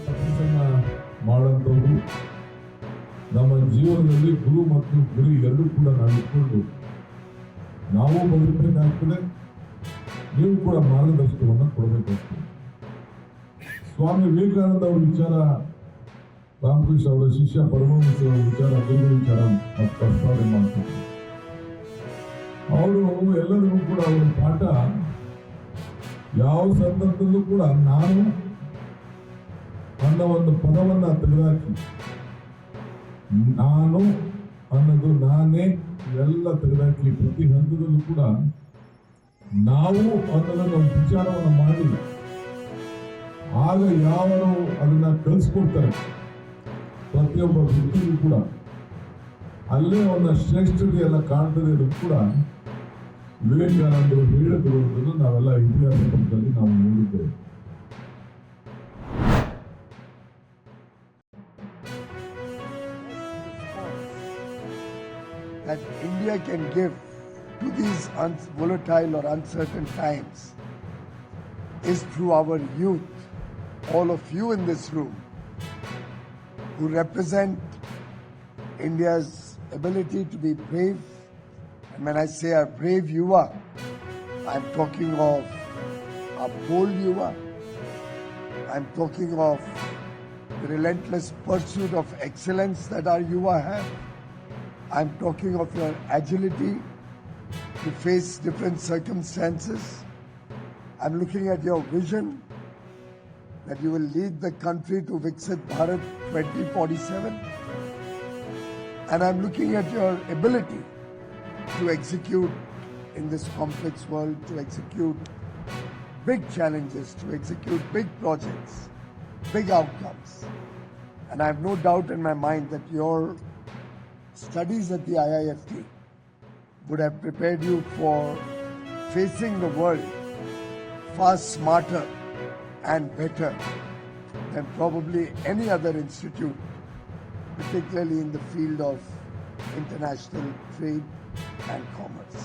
ತಪಸ್ಸನ್ನ ಮಾಡುವಂಥವ್ರು ನಮ್ಮ ಜೀವನದಲ್ಲಿ ಗುರು ಮತ್ತು ಗುರಿ ಎರಡೂ ಕೂಡ ನಾವು ಇಟ್ಕೊಂಡು ನಾವು ಬದುಕಬೇಕಾಗ್ತದೆ, ನೀವು ಕೂಡ ಮಾರ್ಗದರ್ಶನವನ್ನು ಕೊಡಬೇಕಾಗ್ತದೆ. ಸ್ವಾಮಿ ವಿವೇಕಾನಂದ ಅವರ ವಿಚಾರ, ರಾಮಕೃಷ್ಣ ಅವರ ಶಿಷ್ಯ ಪರಮಹಂಸ ಅವರ ವಿಚಾರ, ಗುರು ವಿಚಾರ ಪ್ರಸ್ತಾವನೆ ಮಾಡ್ತಾರೆ. ಅವರು ಎಲ್ಲರಿಗೂ ಕೂಡ ಅವರ ಪಾಠ ಯಾವ ಸಂದರ್ಭದಲ್ಲೂ ಕೂಡ ನಾನು ಅನ್ನೋ ಒಂದು ಪದವನ್ನ ತೆಗೆದಾಕಿ, ನಾನು ಅನ್ನೋದು ನಾನೇ ಎಲ್ಲ ತೆಗೆದಾಕಿ ಪ್ರತಿ ಹಂತದಲ್ಲೂ ಕೂಡ ನಾವು ಅನ್ನೋದನ್ನ ಒಂದು ವಿಚಾರವನ್ನು ಮಾಡಿ ಆಗ ಯಾರು ಅದನ್ನ ಕಲಿಸ್ಕೊಡ್ತಾರೆ ಪ್ರತಿಯೊಬ್ಬ ವ್ಯಕ್ತಿಗೂ ಕೂಡ ಅಲ್ಲೇ ಅವನ ಶ್ರೇಷ್ಠತೆ ಎಲ್ಲ ಕಾಣ್ತದೆ ಅನ್ನೋದು ಕೂಡ ವಿವೇಕಾನಂದರು ಹೇಳಿದ್ರು ಅನ್ನೋದನ್ನು ನಾವೆಲ್ಲ ಇತಿಹಾಸ ಪುಸ್ತಕದಲ್ಲಿ ನಾವು ನೋಡಿದ್ದೇವೆ. That India can give to these volatile or uncertain times is through our youth, all of you in this room, who represent India's ability to be brave. And when I say a brave Yuva, I'm talking of a bold Yuva. I'm talking of the relentless pursuit of excellence that our Yuva have. I'm talking of your agility to face different circumstances. I'm looking at your vision that you will lead the country to Viksit Bharat 2047. And I'm looking at your ability to execute in this complex world, to execute big challenges, to execute big projects, big outcomes. And I have no doubt in my mind that your studies at the IIFT would have prepared you for facing the world far smarter and better than probably any other institute, particularly in the field of international trade and commerce.